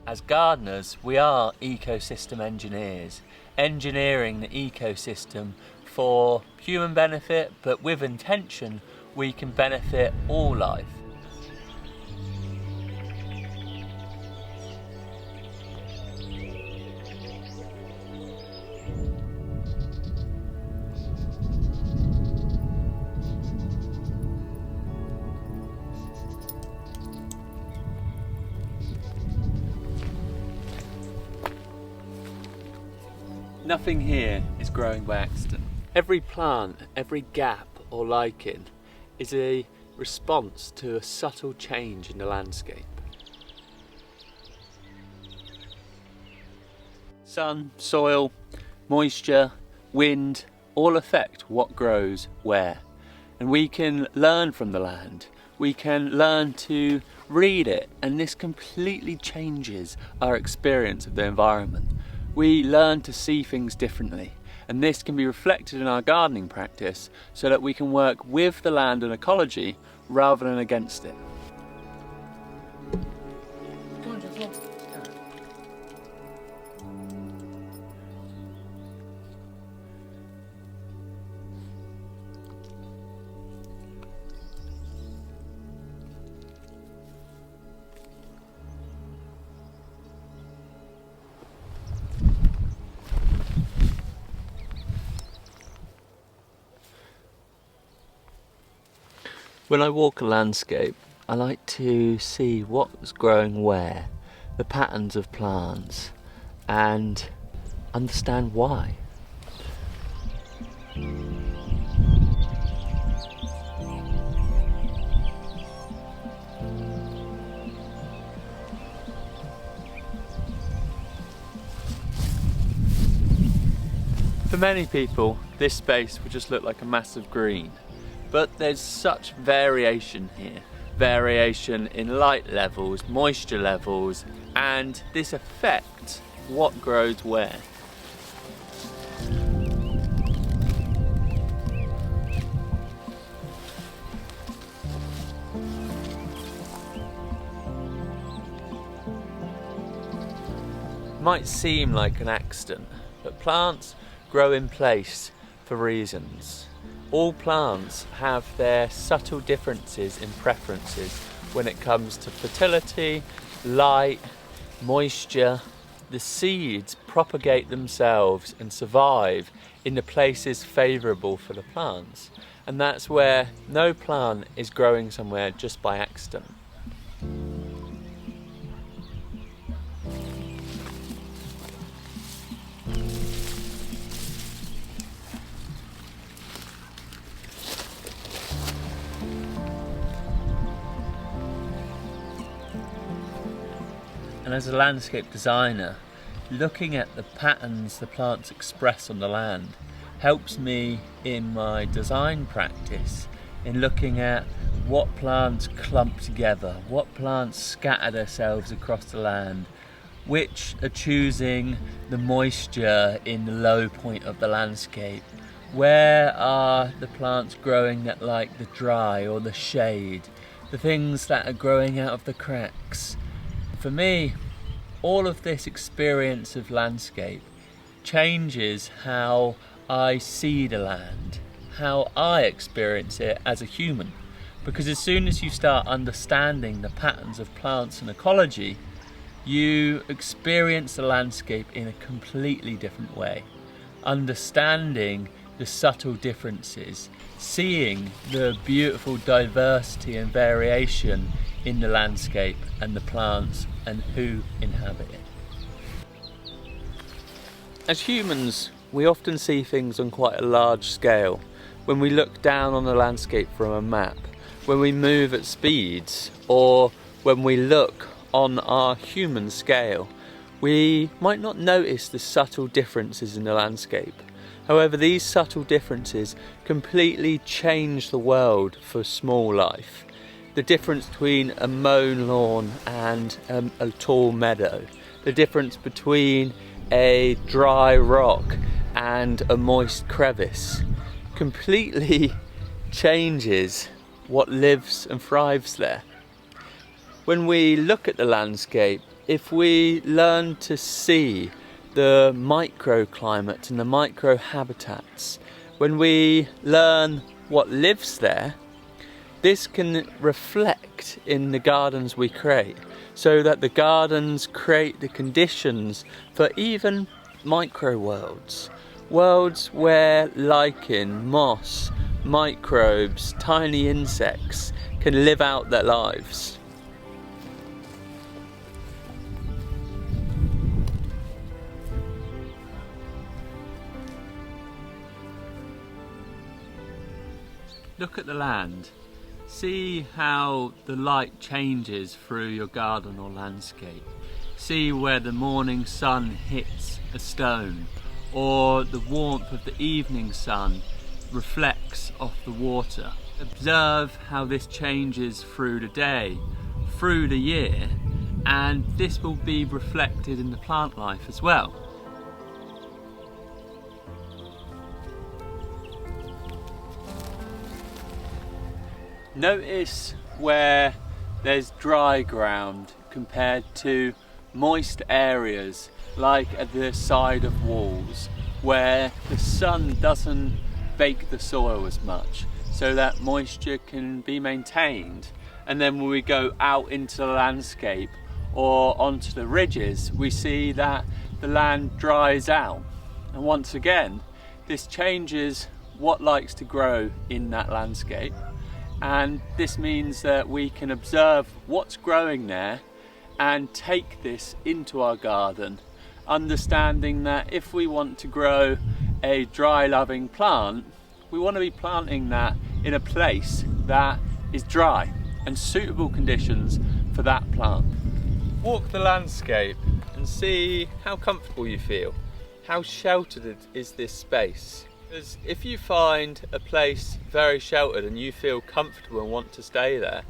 As gardeners, we are ecosystem engineers, engineering the ecosystem for human benefit, but with intention we can benefit all life. Nothing here is growing by accident. Every plant, every gap or lichen is a response to a subtle change in the landscape. Sun, soil, moisture, wind all affect what grows where. And we can learn from the land. We can learn to read it, and this completely changes our experience of the environment. We learn to see things differently, and this can be reflected in our gardening practice so that we can work with the land and ecology rather than against it. When I walk a landscape, I like to see what's growing where, the patterns of plants, and understand why. For many people, this space would just look like a massive green. But there's such variation here. Variation in light levels, moisture levels, and this affects what grows where. It might seem like an accident, but plants grow in place for reasons. All plants have their subtle differences in preferences when it comes to fertility, light, moisture. The seeds propagate themselves and survive in the places favourable for the plants, and that's where no plant is growing somewhere just by accident. And as a landscape designer, looking at the patterns the plants express on the land helps me in my design practice in looking at what plants clump together, what plants scatter themselves across the land, which are choosing the moisture in the low point of the landscape, where are the plants growing that like the dry or the shade, the things that are growing out of the cracks. For me, all of this experience of landscape changes how I see the land, how I experience it as a human. Because as soon as you start understanding the patterns of plants and ecology, you experience the landscape in a completely different way. Understanding the subtle differences, seeing the beautiful diversity and variation in the landscape and the plants and who inhabit it. As humans, we often see things on quite a large scale. When we look down on the landscape from a map, when we move at speeds, or when we look on our human scale, we might not notice the subtle differences in the landscape. However, these subtle differences completely change the world for small life. The difference between a mown lawn and a tall meadow, the difference between a dry rock and a moist crevice completely changes what lives and thrives there. When we look at the landscape, if we learn to see the microclimates and the microhabitats, when we learn what lives there, this can reflect in the gardens we create, so that the gardens create the conditions for even micro worlds. Worlds where lichen, moss, microbes, tiny insects can live out their lives. Look at the land. See how the light changes through your garden or landscape. See where the morning sun hits a stone, or the warmth of the evening sun reflects off the water. Observe how this changes through the day, through the year, and this will be reflected in the plant life as well. Notice where there's dry ground compared to moist areas, like at the side of walls, where the sun doesn't bake the soil as much, so that moisture can be maintained. And then when we go out into the landscape or onto the ridges, we see that the land dries out. And once again, this changes what likes to grow in that landscape. And this means that we can observe what's growing there and take this into our garden, understanding that if we want to grow a dry loving plant, we want to be planting that in a place that is dry and suitable conditions for that plant. Walk the landscape and see how comfortable you feel. How sheltered is this space? Because if you find a place very sheltered and you feel comfortable and want to stay there,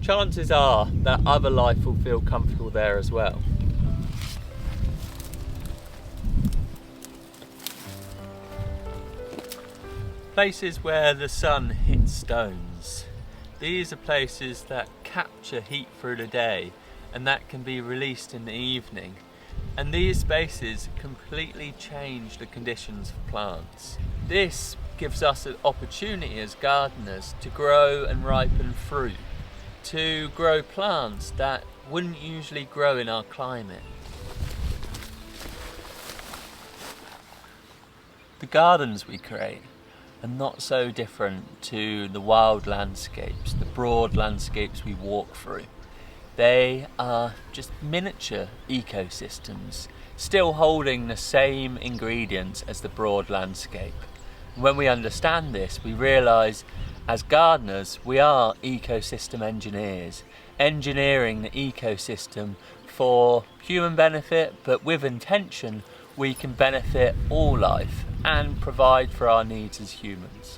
chances are that other life will feel comfortable there as well. Places where the sun hits stones. These are places that capture heat through the day and that can be released in the evening. And these spaces completely change the conditions for plants. This gives us an opportunity as gardeners to grow and ripen fruit, to grow plants that wouldn't usually grow in our climate. The gardens we create are not so different to the wild landscapes, the broad landscapes we walk through. They are just miniature ecosystems, still holding the same ingredients as the broad landscape. When we understand this, we realise as gardeners we are ecosystem engineers, engineering the ecosystem for human benefit, but with intention we can benefit all life and provide for our needs as humans.